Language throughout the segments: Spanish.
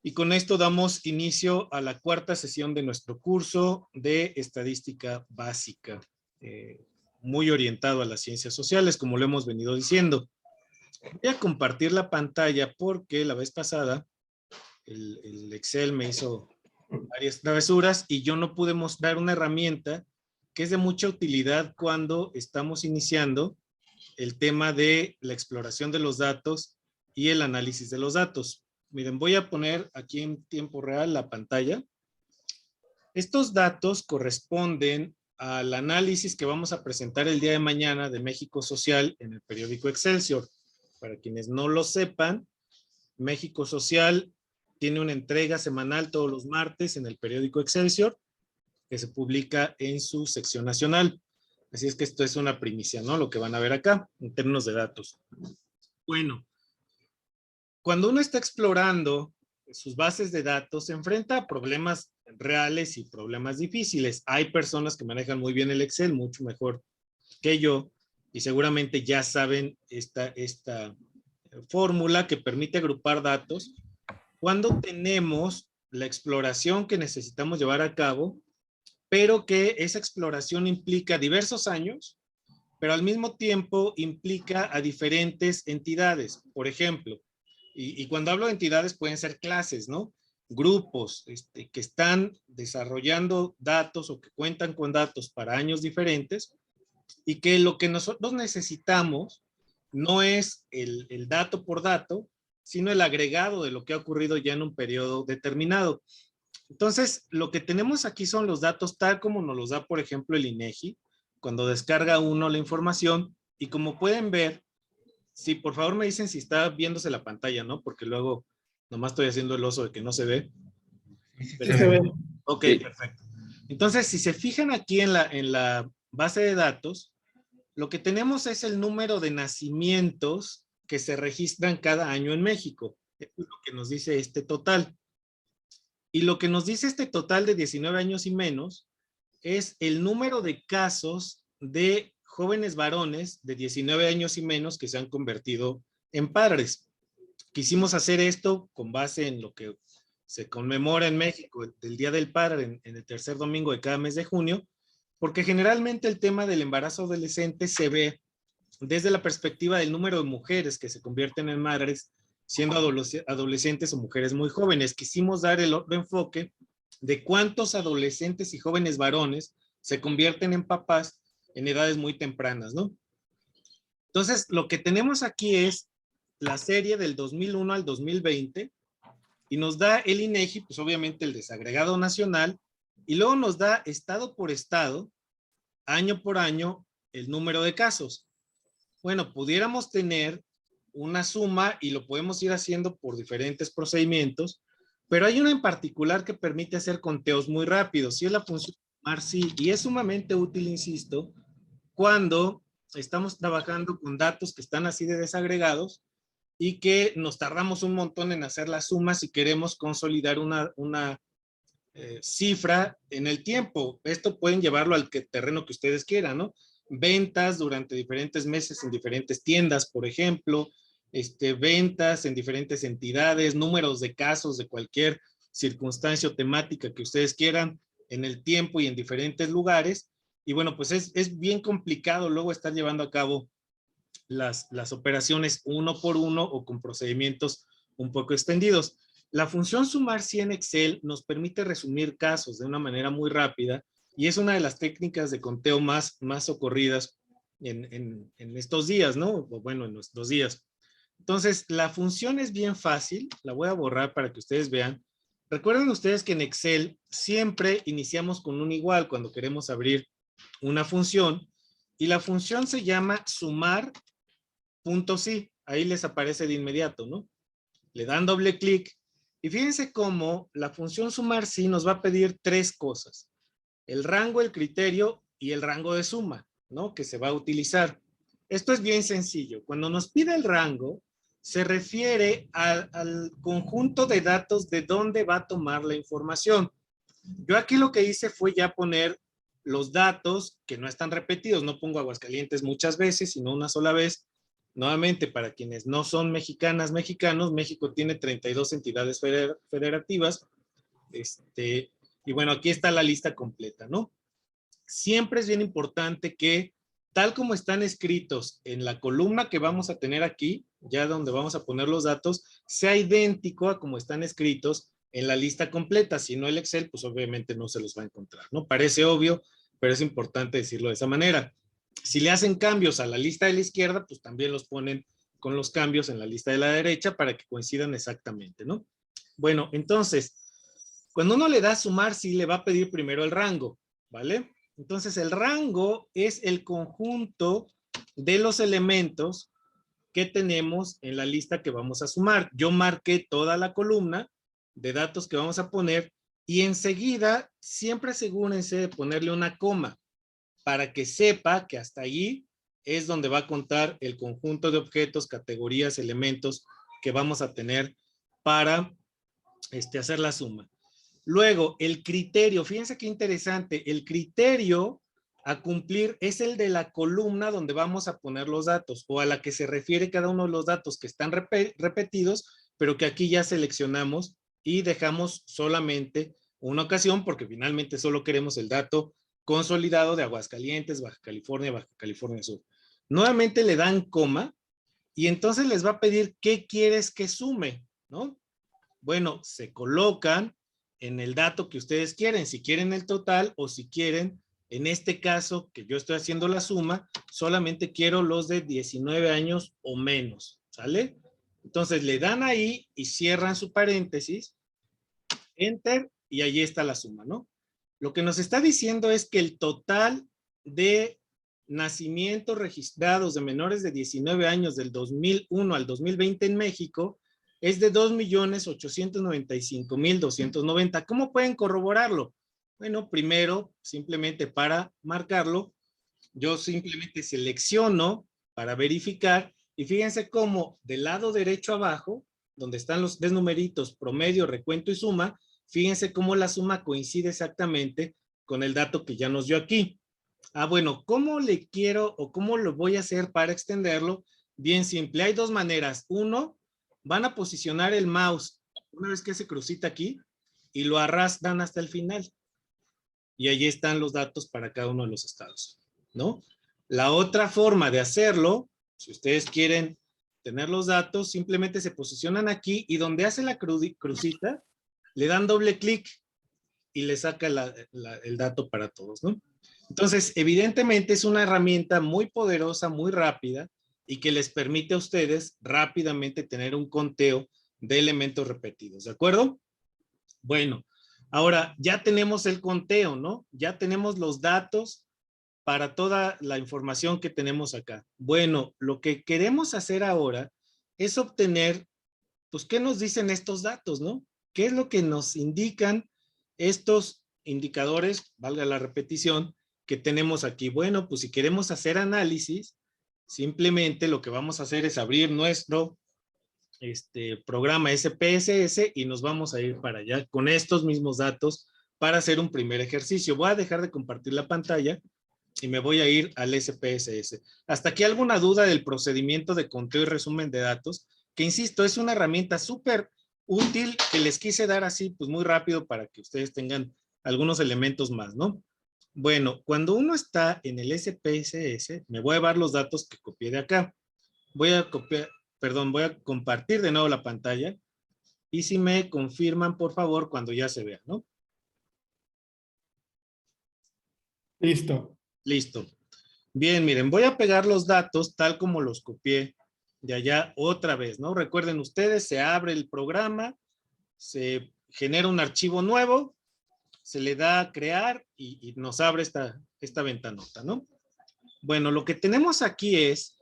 Y con esto damos inicio a la cuarta sesión de nuestro curso de estadística básica, muy orientado a las ciencias sociales, como lo hemos venido diciendo. Voy a compartir la pantalla porque la vez pasada el Excel me hizo varias travesuras y yo no pude mostrar una herramienta que es de mucha utilidad cuando estamos iniciando el tema de la exploración de los datos y el análisis de los datos. Miren, voy a poner aquí en tiempo real la pantalla. Estos datos corresponden al análisis que vamos a presentar el día de mañana de México Social en el periódico Excelsior. Para quienes no lo sepan, México Social tiene una entrega semanal todos los martes en el periódico Excelsior, que se publica en su sección nacional. Así es que esto es una primicia, ¿no? Lo que van a ver acá, en términos de datos. Bueno, cuando uno está explorando sus bases de datos, se enfrenta a problemas reales y problemas difíciles. Hay personas que manejan muy bien el Excel, mucho mejor que yo, y seguramente ya saben esta fórmula que permite agrupar datos. Cuando tenemos la exploración que necesitamos llevar a cabo, pero que esa exploración implica diversos años, pero al mismo tiempo implica a diferentes entidades. Por ejemplo, y cuando hablo de entidades pueden ser clases, ¿no? Grupos que están desarrollando datos o que cuentan con datos para años diferentes y que lo que nosotros necesitamos no es el dato por dato, sino el agregado de lo que ha ocurrido ya en un periodo determinado. Entonces, lo que tenemos aquí son los datos tal como nos los da, por ejemplo, el INEGI, cuando descarga uno la información, y como pueden ver, sí, por favor me dicen si está viéndose la pantalla, ¿no? Porque luego nomás estoy haciendo el oso de que no se ve. Sí se ve. Ok, Sí. perfecto. Entonces, si se fijan aquí en la base de datos, lo que tenemos es el número de nacimientos que se registran cada año en México. Eso es lo que nos dice este total. Y lo que nos dice este total de 19 años y menos es el número de casos de jóvenes varones de 19 años y menos que se han convertido en padres. Quisimos hacer esto con base en lo que se conmemora en México el Día del Padre en el tercer domingo de cada mes de junio, porque generalmente el tema del embarazo adolescente se ve desde la perspectiva del número de mujeres que se convierten en madres siendo adolescentes o mujeres muy jóvenes. Quisimos dar el otro enfoque de cuántos adolescentes y jóvenes varones se convierten en papás en edades muy tempranas, ¿no? Entonces, lo que tenemos aquí es la serie del 2001 al 2020 y nos da el INEGI, pues obviamente el desagregado nacional, y luego nos da estado por estado, año por año, el número de casos. Bueno, pudiéramos tener una suma y lo podemos ir haciendo por diferentes procedimientos, pero hay una en particular que permite hacer conteos muy rápidos, y es la función MARSI, y es sumamente útil, insisto, cuando estamos trabajando con datos que están así de desagregados y que nos tardamos un montón en hacer las sumas y queremos consolidar una cifra en el tiempo. Esto pueden llevarlo al terreno que ustedes quieran, ¿no? Ventas durante diferentes meses en diferentes tiendas, por ejemplo, ventas en diferentes entidades, números de casos de cualquier circunstancia o temática que ustedes quieran en el tiempo y en diferentes lugares. Y bueno, pues es bien complicado luego estar llevando a cabo las operaciones uno por uno o con procedimientos un poco extendidos. La función sumar sí en Excel nos permite resumir casos de una manera muy rápida y es una de las técnicas de conteo más ocurridas en estos días, ¿no? O bueno, en nuestros días. Entonces, la función es bien fácil. La voy a borrar para que ustedes vean. Recuerden ustedes que en Excel siempre iniciamos con un igual cuando queremos abrir una función y la función se llama sumar punto sí. Ahí les aparece de inmediato, ¿no? Le dan doble clic y fíjense cómo la función sumar sí nos va a pedir tres cosas: el rango, el criterio y el rango de suma, ¿no? Que se va a utilizar. Esto es bien sencillo. Cuando nos pide el rango, se refiere al conjunto de datos de dónde va a tomar la información. Yo aquí lo que hice fue ya poner los datos que no están repetidos. No pongo Aguascalientes muchas veces, sino una sola vez. Nuevamente, para quienes no son mexicanas, mexicanos, México tiene 32 entidades federativas. Y bueno, aquí está la lista completa, ¿no? Siempre es bien importante que, tal como están escritos en la columna que vamos a tener aquí, ya donde vamos a poner los datos, sea idéntico a como están escritos en la lista completa. Si no, el Excel, pues obviamente no se los va a encontrar, ¿no? Parece obvio, pero es importante decirlo de esa manera. Si le hacen cambios a la lista de la izquierda, pues también los ponen con los cambios en la lista de la derecha para que coincidan exactamente, ¿no? Bueno, entonces, cuando uno le da a sumar, sí le va a pedir primero el rango, ¿vale? Entonces, el rango es el conjunto de los elementos que tenemos en la lista que vamos a sumar. Yo marqué toda la columna de datos que vamos a poner y enseguida siempre asegúrense de ponerle una coma para que sepa que hasta allí es donde va a contar el conjunto de objetos, categorías, elementos que vamos a tener para hacer la suma. Luego, el criterio, fíjense qué interesante, el criterio a cumplir es el de la columna donde vamos a poner los datos o a la que se refiere cada uno de los datos que están repetidos, pero que aquí ya seleccionamos y dejamos solamente una ocasión porque finalmente solo queremos el dato consolidado de Aguascalientes, Baja California Sur. Nuevamente le dan coma y entonces les va a pedir qué quieres que sume, ¿no? Bueno, se colocan en el dato que ustedes quieren, si quieren el total o si quieren, en este caso que yo estoy haciendo la suma, solamente quiero los de 19 años o menos, ¿sale? Entonces le dan ahí y cierran su paréntesis, enter, y ahí está la suma, ¿no? Lo que nos está diciendo es que el total de nacimientos registrados de menores de 19 años del 2001 al 2020 en México es de 2.895.290. ¿Cómo pueden corroborarlo? Bueno, primero, simplemente para marcarlo, yo simplemente selecciono para verificar y fíjense cómo del lado derecho abajo, donde están los tres numeritos, promedio, recuento y suma, fíjense cómo la suma coincide exactamente con el dato que ya nos dio aquí. Bueno, ¿cómo le quiero o cómo lo voy a hacer para extenderlo? Bien simple, hay dos maneras. Uno, van a posicionar el mouse una vez que se crucita aquí y lo arrastran hasta el final. Y allí están los datos para cada uno de los estados, ¿no? La otra forma de hacerlo, si ustedes quieren tener los datos, simplemente se posicionan aquí y donde hace la crucita, le dan doble clic y le saca el dato para todos, ¿no? Entonces, evidentemente es una herramienta muy poderosa, muy rápida y que les permite a ustedes rápidamente tener un conteo de elementos repetidos, ¿de acuerdo? Bueno, ahora ya tenemos el conteo, ¿no? Ya tenemos los datos para toda la información que tenemos acá. Bueno, lo que queremos hacer ahora es obtener, pues, ¿qué nos dicen estos datos, no? ¿Qué es lo que nos indican estos indicadores, valga la repetición, que tenemos aquí? Bueno, pues si queremos hacer análisis, simplemente lo que vamos a hacer es abrir nuestro programa SPSS y nos vamos a ir para allá con estos mismos datos para hacer un primer ejercicio. Voy a dejar de compartir la pantalla y me voy a ir al SPSS. ¿Hasta aquí alguna duda del procedimiento de conteo y resumen de datos? Que insisto, es una herramienta súper útil que les quise dar así, pues muy rápido para que ustedes tengan algunos elementos más, ¿no? Bueno, cuando uno está en el SPSS, me voy a llevar los datos que copié de acá. Voy a copiar, perdón, voy a compartir de nuevo la pantalla y si me confirman, por favor, cuando ya se vea, ¿no? Listo. Listo. Bien, miren, voy a pegar los datos tal como los copié de allá otra vez, ¿no? Recuerden ustedes, se abre el programa, se genera un archivo nuevo, se le da a crear y nos abre esta ventanota, ¿no? Bueno, lo que tenemos aquí es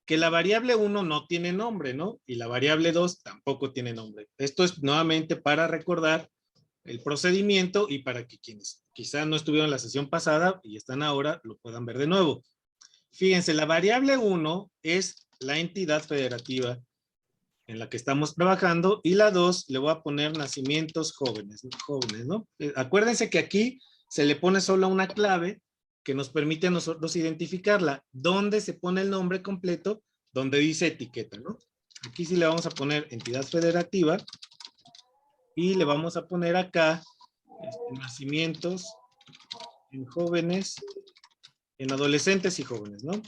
que la variable 1 no tiene nombre, ¿no? Y la variable 2 tampoco tiene nombre. Esto es nuevamente para recordar el procedimiento y para que quienes quizás no estuvieron en la sesión pasada y están ahora lo puedan ver de nuevo. Fíjense, la variable 1 es la entidad federativa en la que estamos trabajando y la 2 le voy a poner nacimientos jóvenes, ¿no? Acuérdense que aquí se le pone solo una clave que nos permite a nosotros identificarla. ¿Dónde se pone el nombre completo? donde dice etiqueta, ¿no? Aquí sí le vamos a poner entidad federativa y le vamos a poner acá nacimientos en jóvenes, en adolescentes y jóvenes, ¿no?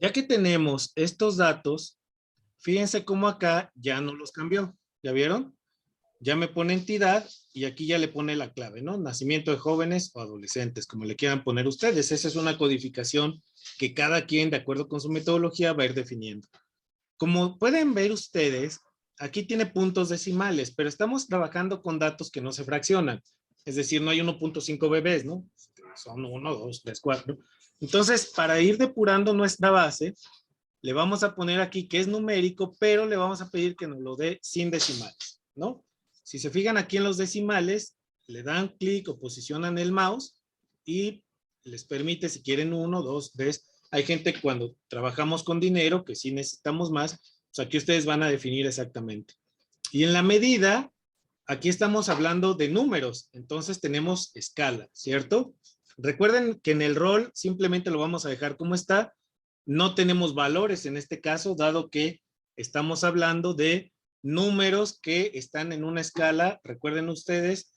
Ya que tenemos estos datos, fíjense cómo acá ya no los cambió. ¿Ya vieron? Ya me pone entidad y aquí ya le pone la clave, ¿no? Nacimiento de jóvenes o adolescentes, como le quieran poner ustedes. Esa es una codificación que cada quien, de acuerdo con su metodología, va a ir definiendo. Como pueden ver ustedes, aquí tiene puntos decimales, pero estamos trabajando con datos que no se fraccionan. Es decir, no hay 1.5 bebés, ¿no? Son 1, 2, 3, 4. Entonces, para ir depurando nuestra base, le vamos a poner aquí que es numérico, pero le vamos a pedir que nos lo dé sin decimales, ¿no? Si se fijan aquí en los decimales, le dan clic o posicionan el mouse y les permite si quieren 1, 2, 3. Hay gente cuando trabajamos con dinero, que sí necesitamos más, pues aquí ustedes van a definir exactamente. Y en la medida, aquí estamos hablando de números, entonces tenemos escala, ¿cierto? Recuerden que en el rol simplemente lo vamos a dejar como está, no tenemos valores en este caso, dado que estamos hablando de números que están en una escala, recuerden ustedes,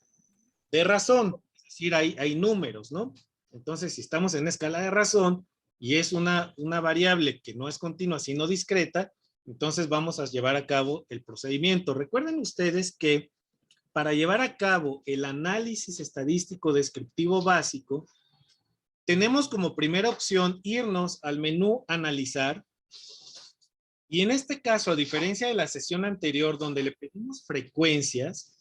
de razón, es decir, hay números, ¿no? Entonces, si estamos en escala de razón y es una variable que no es continua, sino discreta, entonces vamos a llevar a cabo el procedimiento. Recuerden ustedes que para llevar a cabo el análisis estadístico descriptivo básico, tenemos como primera opción irnos al menú analizar y en este caso, a diferencia de la sesión anterior donde le pedimos frecuencias,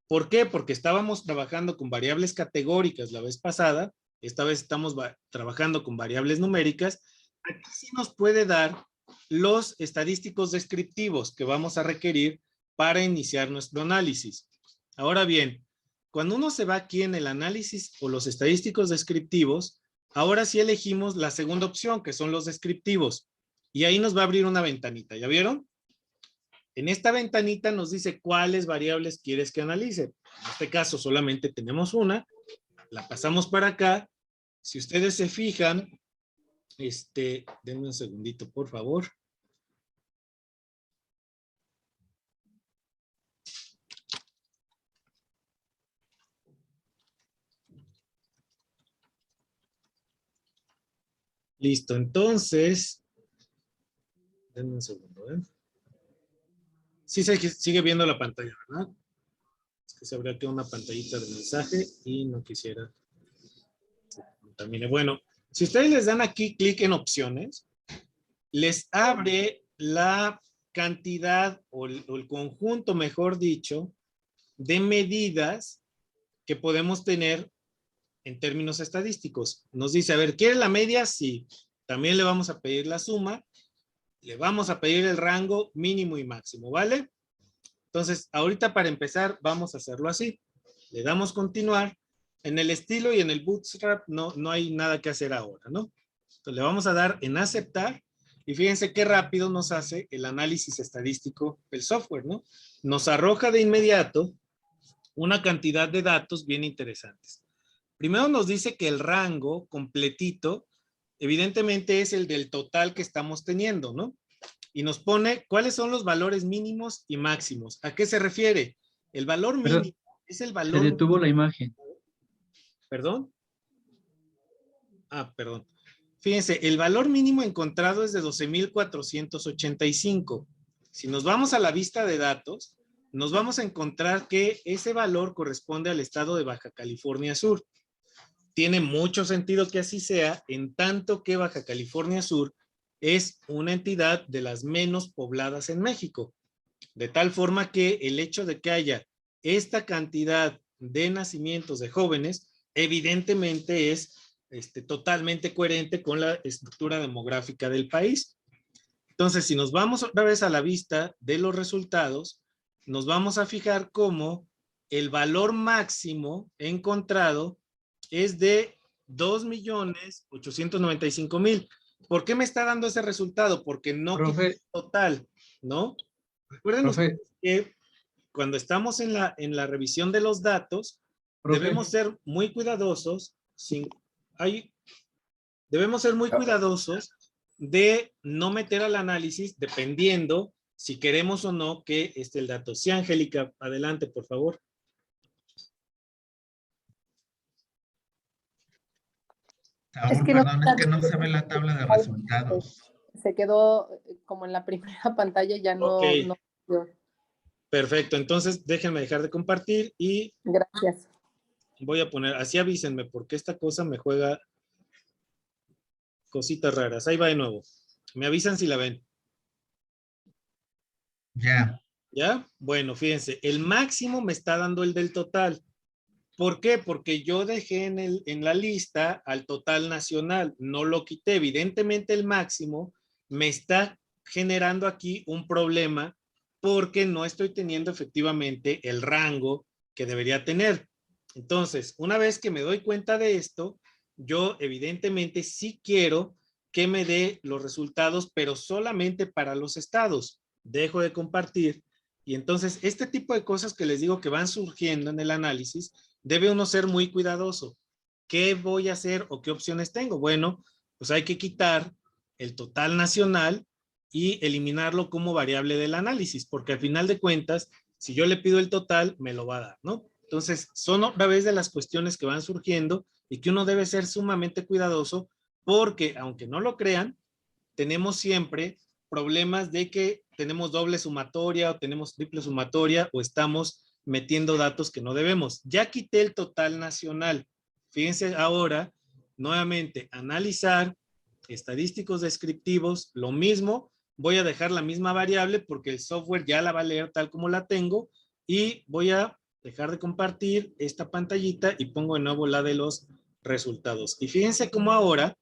¿por qué? Porque estábamos trabajando con variables categóricas la vez pasada, esta vez estamos trabajando con variables numéricas, aquí sí nos puede dar los estadísticos descriptivos que vamos a requerir para iniciar nuestro análisis. Ahora bien, cuando uno se va aquí en el análisis o los estadísticos descriptivos, ahora sí elegimos la segunda opción, que son los descriptivos. Y ahí nos va a abrir una ventanita, ¿ya vieron? En esta ventanita nos dice cuáles variables quieres que analice. En este caso solamente tenemos una, la pasamos para acá. Si ustedes se fijan, denme un segundito, por favor. Listo, entonces, denme un segundo, ¿eh? Sí se sigue viendo la pantalla, ¿verdad? Es que se abrió aquí una pantallita de mensaje y no quisiera que se contamine. Bueno, si ustedes les dan aquí clic en opciones, les abre la cantidad o el conjunto, mejor dicho, de medidas que podemos tener en términos estadísticos. Nos dice, a ver, ¿quiere la media? Sí. También le vamos a pedir la suma, le vamos a pedir el rango mínimo y máximo, ¿vale? Entonces, ahorita para empezar, vamos a hacerlo así. Le damos continuar. En el estilo y en el Bootstrap no hay nada que hacer ahora, ¿no? Entonces, le vamos a dar en aceptar y fíjense qué rápido nos hace el análisis estadístico del software, ¿no? Nos arroja de inmediato una cantidad de datos bien interesantes. Primero nos dice que el rango completito, evidentemente es el del total que estamos teniendo, ¿no? Y nos pone cuáles son los valores mínimos y máximos. ¿A qué se refiere? El valor Pero mínimo es el se valor... detuvo la imagen. ¿Perdón? Ah, perdón. Fíjense, el valor mínimo encontrado es de 12,485. Si nos vamos a la vista de datos, nos vamos a encontrar que ese valor corresponde al estado de Baja California Sur. Tiene mucho sentido que así sea, en tanto que Baja California Sur es una entidad de las menos pobladas en México. De tal forma que el hecho de que haya esta cantidad de nacimientos de jóvenes, evidentemente es totalmente coherente con la estructura demográfica del país. Entonces, si nos vamos otra vez a la vista de los resultados, nos vamos a fijar cómo el valor máximo encontrado es de 2,895,000. ¿Por qué me está dando ese resultado? Porque no Profe, es total, ¿no? Recuerden profe, ustedes que cuando estamos en la revisión de los datos, profe, debemos ser muy cuidadosos. Hay Debemos ser muy cuidadosos de no meter al análisis dependiendo si queremos o no que esté el dato. Sí, Angélica, adelante, por favor. Es que perdón, es que no se ve la tabla de resultados. Se quedó como en la primera pantalla, ya no. Ok. No. Perfecto, entonces déjenme dejar de compartir y Gracias. voy a poner, así avísenme porque esta cosa me juega cositas raras. Ahí va de nuevo. Me avisan si la ven. Ya. ¿Ya? Bueno, fíjense, el máximo me está dando el del total. ¿Por qué? Porque yo dejé en la lista al total nacional, no lo quité. Evidentemente el máximo me está generando aquí un problema porque no estoy teniendo efectivamente el rango que debería tener. Entonces, una vez que me doy cuenta de esto, yo evidentemente sí quiero que me dé los resultados, pero solamente para los estados. Dejo de compartir. Y entonces, este tipo de cosas que les digo que van surgiendo en el análisis, debe uno ser muy cuidadoso. ¿Qué voy a hacer o qué opciones tengo? Bueno, pues hay que quitar el total nacional y eliminarlo como variable del análisis, porque al final de cuentas, si yo le pido el total, me lo va a dar, ¿no? Entonces, son otra vez de las cuestiones que van surgiendo y que uno debe ser sumamente cuidadoso porque, aunque no lo crean, tenemos siempre problemas de que tenemos doble sumatoria o tenemos triple sumatoria o estamos metiendo datos que no debemos. Ya quité el total nacional. Fíjense ahora, nuevamente, analizar, estadísticos descriptivos, lo mismo, voy a dejar la misma variable porque el software ya la va a leer tal como la tengo y voy a dejar de compartir esta pantallita y pongo de nuevo la de los resultados. Y fíjense cómo ahora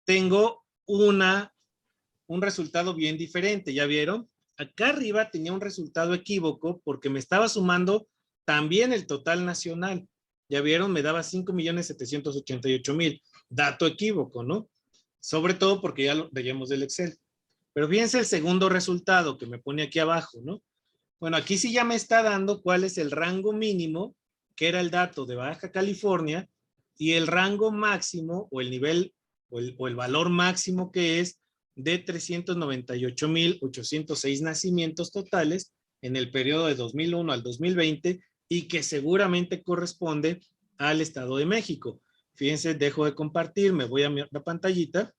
tengo un resultado bien diferente, ¿ya vieron? Acá arriba tenía un resultado equívoco porque me estaba sumando también el total nacional. ¿Ya vieron? Me daba 5,788,000. Dato equívoco, ¿no? Sobre todo porque ya lo veíamos del Excel. Pero fíjense el segundo resultado que me pone aquí abajo, ¿no? Bueno, aquí sí ya me está dando cuál es el rango mínimo, que era el dato de Baja California, y el rango máximo o el nivel o el valor máximo que es de 398,806 nacimientos totales en el periodo de 2001 al 2020 y que seguramente corresponde al Estado de México. Fíjense, dejo de compartir, me voy a la pantallita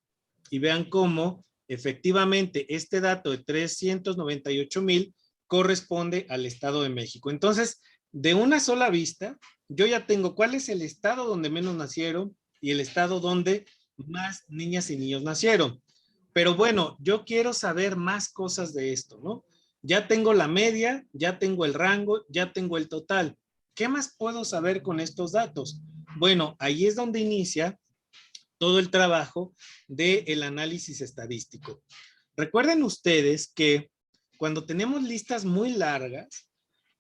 y vean cómo efectivamente este dato de 398,000 corresponde al Estado de México. Entonces, de una sola vista, yo ya tengo cuál es el estado donde menos nacieron y el estado donde más niñas y niños nacieron. Pero bueno, yo quiero saber más cosas de esto, ¿no? Ya tengo la media, ya tengo el rango, ya tengo el total. ¿Qué más puedo saber con estos datos? Bueno, ahí es donde inicia todo el trabajo del análisis estadístico. Recuerden ustedes que cuando tenemos listas muy largas,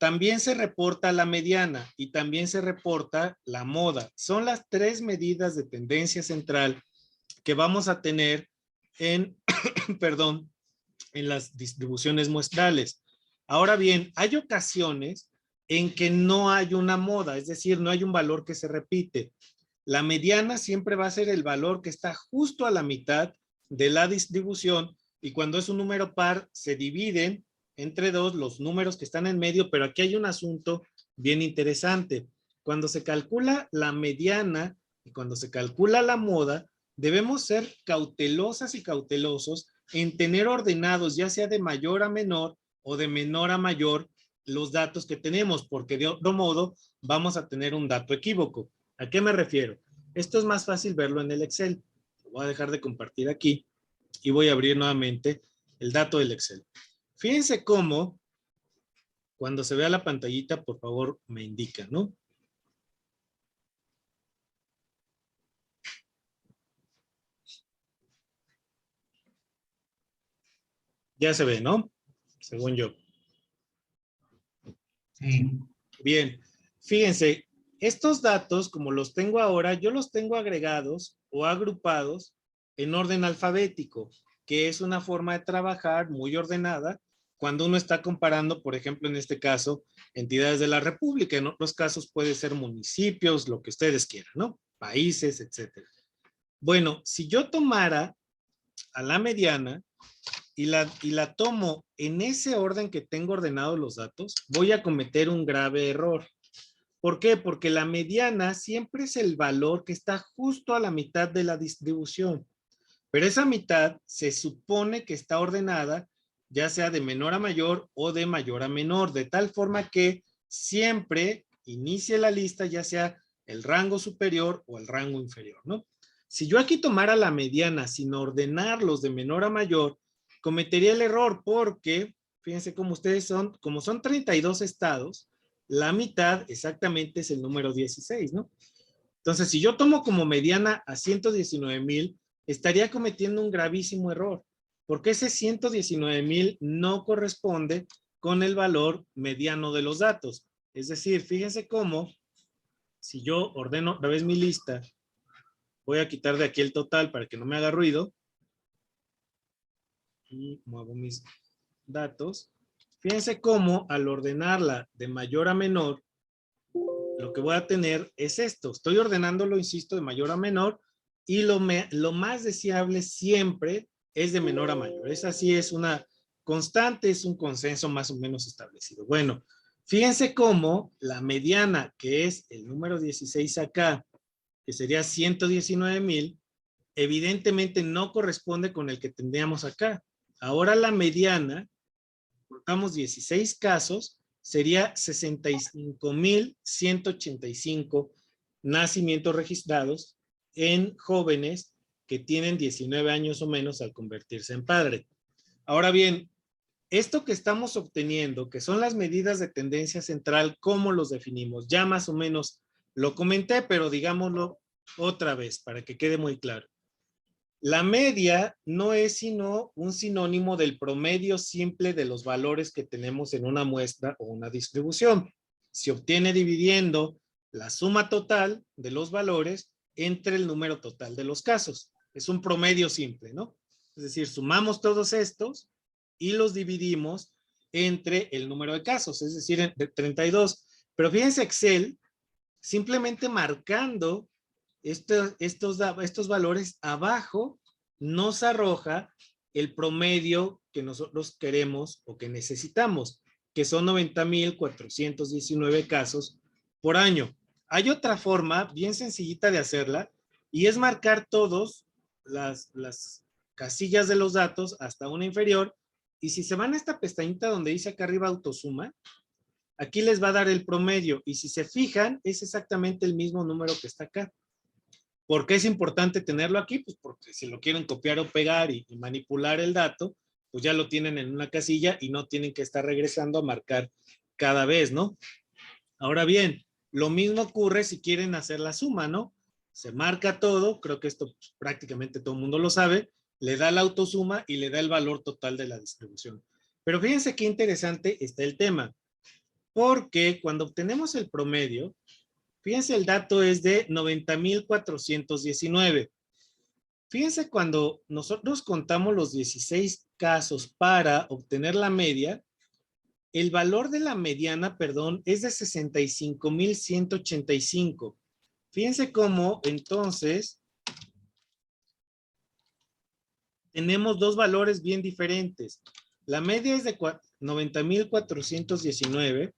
también se reporta la mediana y también se reporta la moda. Son las tres medidas de tendencia central que vamos a tener en, perdón, en las distribuciones muestrales. Ahora bien, hay ocasiones en que no hay una moda, es decir, no hay un valor que se repite. La mediana siempre va a ser el valor que está justo a la mitad de la distribución y cuando es un número par se dividen entre dos los números que están en medio, pero aquí hay un asunto bien interesante. Cuando se calcula la mediana y cuando se calcula la moda, debemos ser cautelosas y cautelosos en tener ordenados, ya sea de mayor a menor o de menor a mayor, los datos que tenemos, porque de otro modo vamos a tener un dato equívoco. ¿A qué me refiero? Esto es más fácil verlo en el Excel. Lo voy a dejar de compartir aquí y voy a abrir nuevamente el dato del Excel. Fíjense cómo, cuando se vea la pantallita, por favor, me indica, ¿no? Ya se ve, ¿no? Según yo. Sí. Bien, fíjense, estos datos, como los tengo ahora, yo los tengo agregados o agrupados en orden alfabético, que es una forma de trabajar muy ordenada cuando uno está comparando, por ejemplo, en este caso, entidades de la República. En otros casos puede ser municipios, lo que ustedes quieran, ¿no? Países, etcétera. Bueno, si yo tomara a la mediana y la tomo en ese orden que tengo ordenados los datos, voy a cometer un grave error. ¿Por qué? Porque la mediana siempre es el valor que está justo a la mitad de la distribución. Pero esa mitad se supone que está ordenada ya sea de menor a mayor o de mayor a menor, de tal forma que siempre inicie la lista ya sea el rango superior o el rango inferior, ¿no? Si yo aquí tomara la mediana sin ordenarlos de menor a mayor, cometería el error porque, fíjense cómo ustedes son, como son 32 estados, la mitad exactamente es el número 16, ¿no? Entonces, si yo tomo como mediana a 119,000, estaría cometiendo un gravísimo error, porque ese 119,000 no corresponde con el valor mediano de los datos. Es decir, fíjense cómo, si yo ordeno otra vez mi lista, voy a quitar de aquí el total para que no me haga ruido, y muevo mis datos. Fíjense cómo al ordenarla de mayor a menor, lo que voy a tener es esto. Estoy ordenándolo, insisto, de mayor a menor, y lo más deseable siempre es de menor a mayor. Esa sí es una constante, es un consenso más o menos establecido. Bueno, fíjense cómo la mediana, que es el número 16 acá, que sería 119,000, evidentemente no corresponde con el que tendríamos acá. Ahora la mediana, cortamos 16 casos, sería 65,185 nacimientos registrados en jóvenes que tienen 19 años o menos al convertirse en padre. Ahora bien, esto que estamos obteniendo, que son las medidas de tendencia central, ¿cómo los definimos? Ya más o menos lo comenté, pero digámoslo otra vez para que quede muy claro. La media no es sino un sinónimo del promedio simple de los valores que tenemos en una muestra o una distribución. Se obtiene dividiendo la suma total de los valores entre el número total de los casos. Es un promedio simple, ¿no? Es decir, sumamos todos estos y los dividimos entre el número de casos, es decir, de 32. Pero fíjense, Excel, simplemente marcando estos valores abajo, nos arroja el promedio que nosotros queremos o que necesitamos, que son 90,419 casos por año. Hay otra forma bien sencillita de hacerla y es marcar todos las casillas de los datos hasta una inferior, y si se van a esta pestañita donde dice acá arriba autosuma, aquí les va a dar el promedio, y si se fijan es exactamente el mismo número que está acá. ¿Por qué es importante tenerlo aquí? Pues porque si lo quieren copiar o pegar y manipular el dato, pues ya lo tienen en una casilla y no tienen que estar regresando a marcar cada vez, ¿no? Ahora bien, lo mismo ocurre si quieren hacer la suma, ¿no? Se marca todo, creo que esto pues, prácticamente todo el mundo lo sabe, le da la autosuma y le da el valor total de la distribución. Pero fíjense qué interesante está el tema, porque cuando obtenemos el promedio, fíjense, el dato es de 90,419. Fíjense, cuando nosotros contamos los 16 casos para obtener la media, el valor de la mediana, perdón, es de 65,185. Fíjense cómo, entonces, tenemos dos valores bien diferentes. La media es de 90,419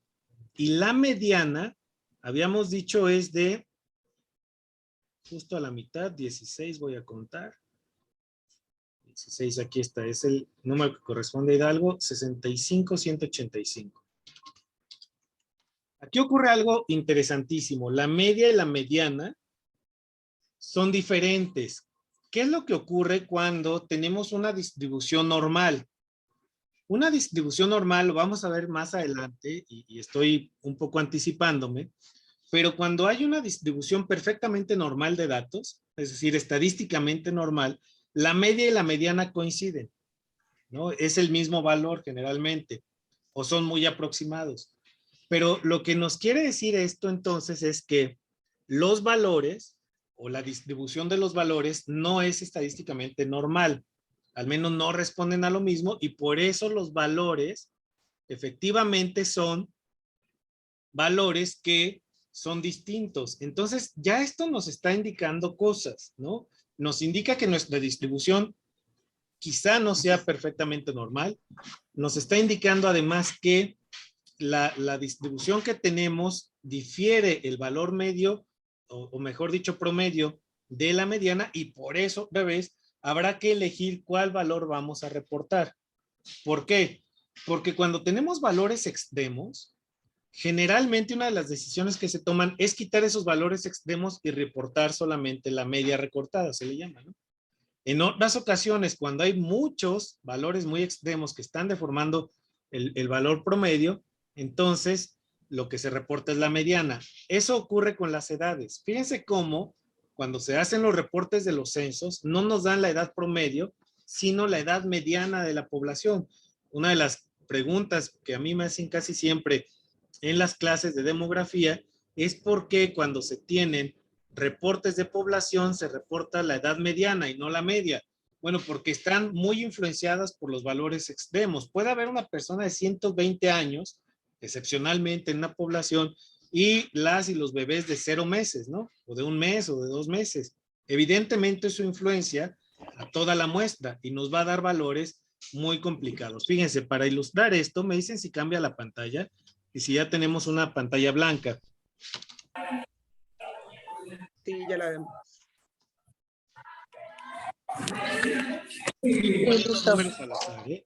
y la mediana, habíamos dicho, es de justo a la mitad, 16 voy a contar. 16, aquí está, es el número que corresponde a Hidalgo, 65,185. Aquí ocurre algo interesantísimo. La media y la mediana son diferentes. ¿Qué es lo que ocurre cuando tenemos una distribución normal? Una distribución normal, lo vamos a ver más adelante, y estoy un poco anticipándome, pero cuando hay una distribución perfectamente normal de datos, es decir, estadísticamente normal, la media y la mediana coinciden, ¿no? Es el mismo valor generalmente, o son muy aproximados. Pero lo que nos quiere decir esto entonces es que los valores o la distribución de los valores no es estadísticamente normal, al menos no responden a lo mismo, y por eso los valores efectivamente son valores que son distintos. Entonces, ya esto nos está indicando cosas, ¿no? nos indica que nuestra distribución quizá no sea perfectamente normal. Nos está indicando además que la distribución que tenemos difiere el valor medio, o mejor dicho, promedio de la mediana, y por eso, bebés, habrá que elegir cuál valor vamos a reportar. ¿Por qué? Porque cuando tenemos valores extremos, generalmente una de las decisiones que se toman es quitar esos valores extremos y reportar solamente la media recortada, se le llama, ¿no? En otras ocasiones, cuando hay muchos valores muy extremos que están deformando el valor promedio, entonces lo que se reporta es la mediana. Eso ocurre con las edades. Fíjense cómo cuando se hacen los reportes de los censos, no nos dan la edad promedio, sino la edad mediana de la población. Una de las preguntas que a mí me hacen casi siempre en las clases de demografía es por qué cuando se tienen reportes de población se reporta la edad mediana y no la media. Bueno, porque están muy influenciadas por los valores extremos. Puede haber una persona de 120 años, excepcionalmente en una población, y las y los bebés de 0 meses, ¿no? O de 1 mes o de 2 meses. Evidentemente eso influencia a toda la muestra y nos va a dar valores muy complicados. Fíjense, para ilustrar esto, me dicen si cambia la pantalla y si ya tenemos una pantalla blanca. Sí, ya la vemos. Números al azar, ¿eh?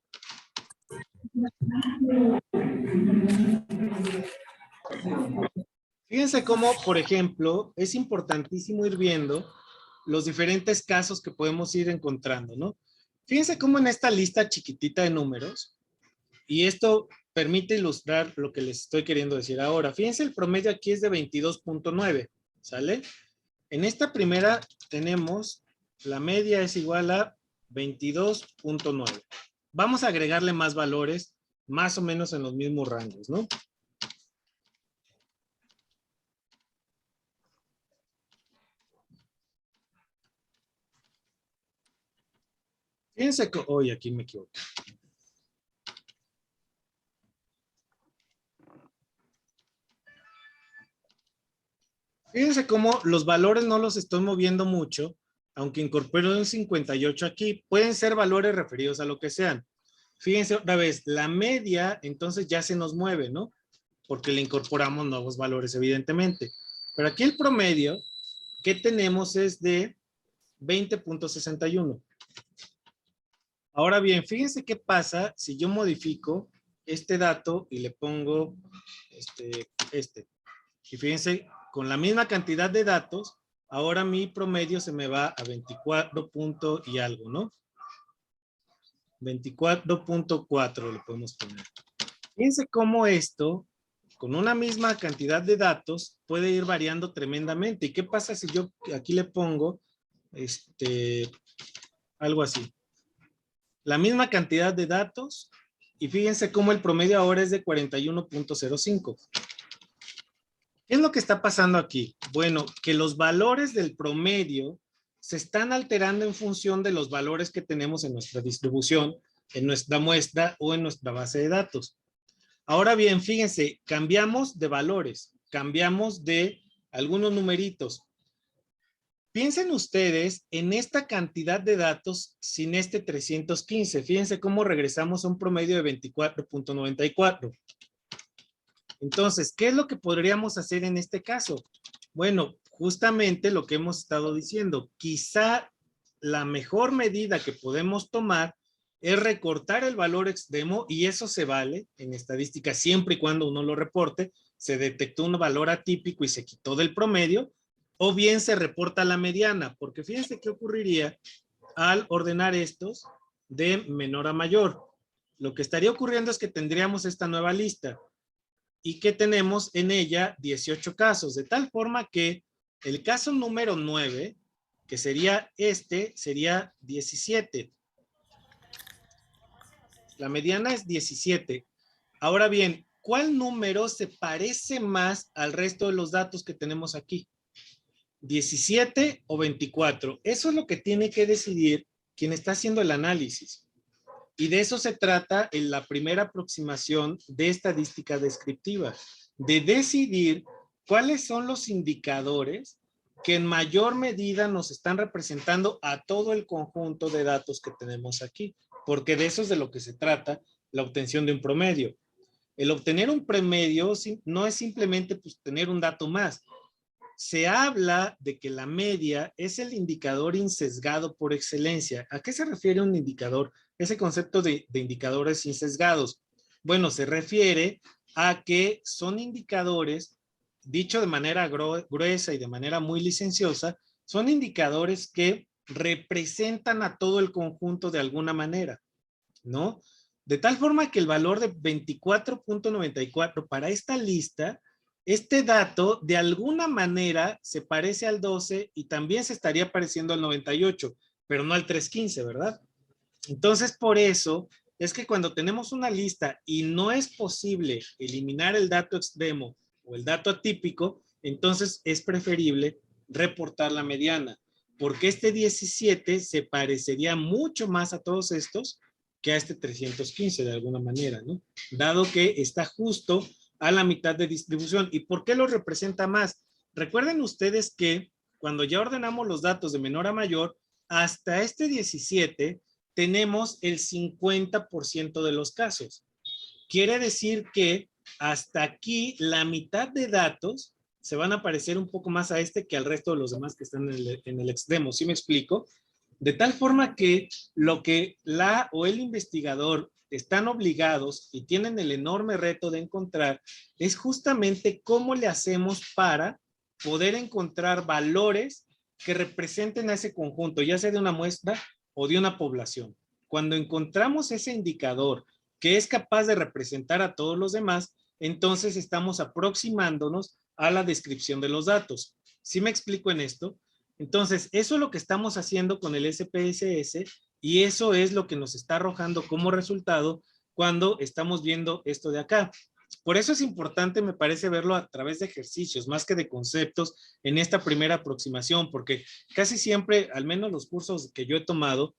Fíjense cómo, por ejemplo, es importantísimo ir viendo los diferentes casos que podemos ir encontrando, ¿no? Fíjense cómo en esta lista chiquitita de números, y esto permite ilustrar lo que les estoy queriendo decir ahora. Fíjense, el promedio aquí es de 22.9, ¿sale? En esta primera tenemos, la media es igual a 22.9. Vamos a agregarle más valores, más o menos en los mismos rangos, ¿no? Fíjense que, hoy aquí me equivoco. Fíjense cómo los valores no los estoy moviendo mucho, aunque incorporo un 58 aquí, pueden ser valores referidos a lo que sean. Fíjense otra vez, la media entonces ya se nos mueve, ¿no? Porque le incorporamos nuevos valores, evidentemente. Pero aquí el promedio que tenemos es de 20.61. Ahora bien, fíjense qué pasa si yo modifico este dato y le pongo este. Y fíjense, con la misma cantidad de datos, ahora mi promedio se me va a 24 punto y algo, ¿no? 24.4 le podemos poner. Fíjense cómo esto, con una misma cantidad de datos, puede ir variando tremendamente. ¿Y qué pasa si yo aquí le pongo algo así? La misma cantidad de datos y fíjense cómo el promedio ahora es de 41.05. ¿Qué es lo que está pasando aquí? Bueno, que los valores del promedio se están alterando en función de los valores que tenemos en nuestra distribución, en nuestra muestra o en nuestra base de datos. Ahora bien, fíjense, cambiamos de valores, cambiamos de algunos numeritos. Piensen ustedes en esta cantidad de datos sin este 315. Fíjense cómo regresamos a un promedio de 24.94. Entonces, ¿qué es lo que podríamos hacer en este caso? Bueno, justamente lo que hemos estado diciendo. Quizá la mejor medida que podemos tomar es recortar el valor extremo y eso se vale en estadística siempre y cuando uno lo reporte. Se detectó un valor atípico y se quitó del promedio. O bien se reporta la mediana, porque fíjense qué ocurriría al ordenar estos de menor a mayor. Lo que estaría ocurriendo es que tendríamos esta nueva lista y que tenemos en ella 18 casos, de tal forma que el caso número 9, que sería sería 17. La mediana es 17. Ahora bien, ¿cuál número se parece más al resto de los datos que tenemos aquí? 17 o 24. Eso es lo que tiene que decidir quien está haciendo el análisis. Y de eso se trata en la primera aproximación de estadística descriptiva, de decidir cuáles son los indicadores que en mayor medida nos están representando a todo el conjunto de datos que tenemos aquí, porque de eso es de lo que se trata la obtención de un promedio. El obtener un promedio no es simplemente pues, tener un dato más. Se habla de que la media es el indicador insesgado por excelencia. ¿A qué se refiere un indicador? Ese concepto de indicadores insesgados. Bueno, se refiere a que son indicadores, dicho de manera gruesa y de manera muy licenciosa, son indicadores que representan a todo el conjunto de alguna manera, ¿no? De tal forma que el valor de 24.94 para esta lista, este dato de alguna manera se parece al 12 y también se estaría pareciendo al 98, pero no al 315, ¿verdad? Entonces, por eso es que cuando tenemos una lista y no es posible eliminar el dato extremo o el dato atípico, entonces es preferible reportar la mediana, porque este 17 se parecería mucho más a todos estos que a este 315 de alguna manera, ¿no? Dado que está justo a la mitad de distribución. ¿Y por qué lo representa más? Recuerden ustedes que cuando ya ordenamos los datos de menor a mayor, hasta este 17 tenemos el 50% de los casos. Quiere decir que hasta aquí la mitad de datos se van a parecer un poco más a este que al resto de los demás que están en el extremo. ¿Sí me explico? De tal forma que lo que la o el investigador están obligados y tienen el enorme reto de encontrar es justamente cómo le hacemos para poder encontrar valores que representen a ese conjunto, ya sea de una muestra o de una población. Cuando encontramos ese indicador que es capaz de representar a todos los demás, entonces estamos aproximándonos a la descripción de los datos. ¿Sí me explico en esto? Entonces, eso es lo que estamos haciendo con el SPSS y eso es lo que nos está arrojando como resultado cuando estamos viendo esto de acá. Por eso es importante, me parece, verlo a través de ejercicios, más que de conceptos en esta primera aproximación, porque casi siempre, al menos los cursos que yo he tomado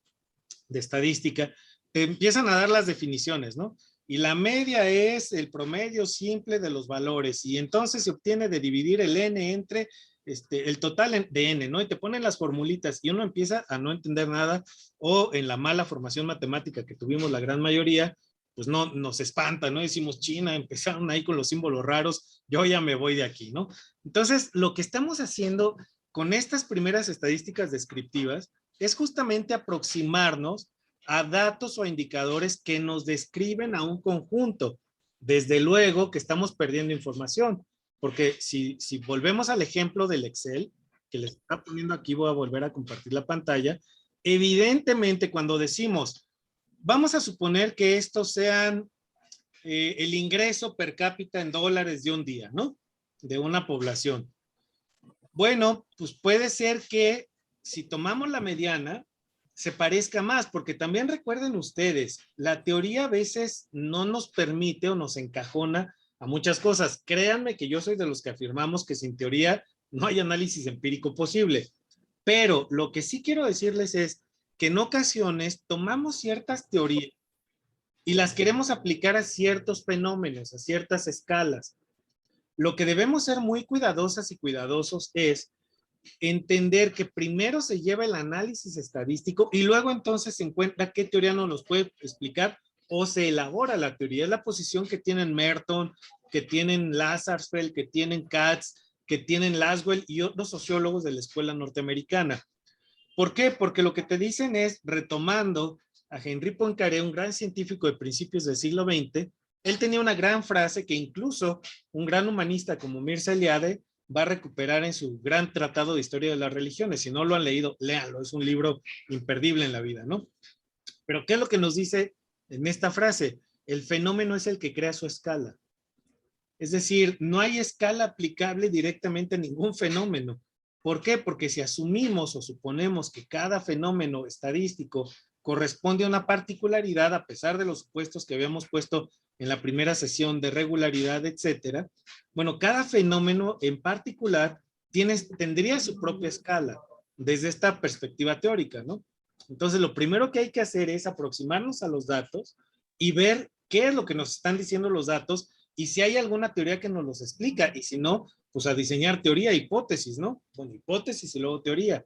de estadística, te empiezan a dar las definiciones, ¿no? Y la media es el promedio simple de los valores y entonces se obtiene de dividir el n entre el total de n, ¿no? Y te ponen las formulitas y uno empieza a no entender nada o en la mala formación matemática que tuvimos la gran mayoría, pues no, nos espanta, ¿no? Decimos, China, empezaron ahí con los símbolos raros, yo ya me voy de aquí, ¿no? Entonces, lo que estamos haciendo con estas primeras estadísticas descriptivas es justamente aproximarnos a datos o indicadores que nos describen a un conjunto. Desde luego que estamos perdiendo información, porque si volvemos al ejemplo del Excel, que les está poniendo aquí, voy a volver a compartir la pantalla, evidentemente cuando decimos, vamos a suponer que estos sean el ingreso per cápita en dólares de un día, ¿no? De una población. Bueno, pues puede ser que si tomamos la mediana, se parezca más, porque también recuerden ustedes, la teoría a veces no nos permite o nos encajona a muchas cosas. Créanme que yo soy de los que afirmamos que sin teoría no hay análisis empírico posible. Pero lo que sí quiero decirles es que en ocasiones tomamos ciertas teorías y las queremos aplicar a ciertos fenómenos, a ciertas escalas. Lo que debemos ser muy cuidadosas y cuidadosos es entender que primero se lleva el análisis estadístico y luego entonces se encuentra qué teoría nos los puede explicar o se elabora la teoría. Es la posición que tienen Merton, que tienen Lazarsfeld, que tienen Katz, que tienen Laswell y otros sociólogos de la escuela norteamericana. ¿Por qué? Porque lo que te dicen es, retomando a Henri Poincaré, un gran científico de principios del siglo XX, él tenía una gran frase que incluso un gran humanista como Mircea Eliade va a recuperar en su gran tratado de historia de las religiones. Si no lo han leído, léanlo, es un libro imperdible en la vida, ¿no? Pero ¿qué es lo que nos dice en esta frase? El fenómeno es el que crea su escala. Es decir, no hay escala aplicable directamente a ningún fenómeno. ¿Por qué? Porque si asumimos o suponemos que cada fenómeno estadístico corresponde a una particularidad, a pesar de los supuestos que habíamos puesto en la primera sesión de regularidad, etcétera, bueno, cada fenómeno en particular tendría su propia escala desde esta perspectiva teórica, ¿no? Entonces, lo primero que hay que hacer es aproximarnos a los datos y ver qué es lo que nos están diciendo los datos y si hay alguna teoría que nos los explica, y si no, pues a diseñar teoría e hipótesis, ¿no? Bueno, hipótesis y luego teoría.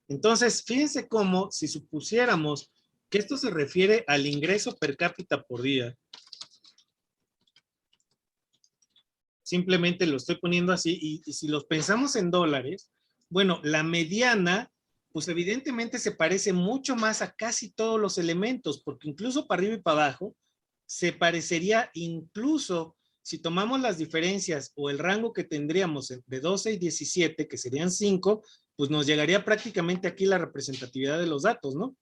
Entonces, fíjense cómo si supusiéramos que esto se refiere al ingreso per cápita por día, simplemente lo estoy poniendo así, y si los pensamos en dólares, bueno, la mediana, pues evidentemente se parece mucho más a casi todos los elementos, porque incluso para arriba y para abajo, se parecería incluso, si tomamos las diferencias o el rango que tendríamos de 12 y 17, que serían 5, pues nos llegaría prácticamente aquí la representatividad de los datos, ¿no?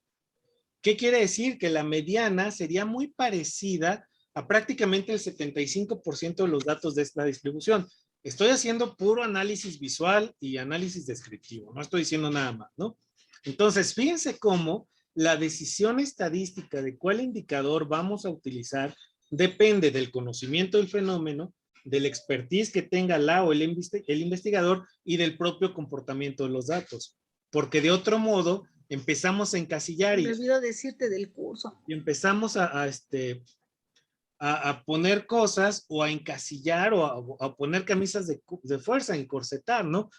¿Qué quiere decir? Que la mediana sería muy parecida a prácticamente el 75% de los datos de esta distribución. Estoy haciendo puro análisis visual y análisis descriptivo, no estoy diciendo nada más, ¿no? Entonces, fíjense cómo la decisión estadística de cuál indicador vamos a utilizar depende del conocimiento del fenómeno, del expertise que tenga la o el investigador y del propio comportamiento de los datos. Porque de otro modo, empezamos a encasillar Me olvidó decirte del curso. y empezamos a poner cosas o a encasillar o a poner camisas de fuerza, encorsetar, ¿no?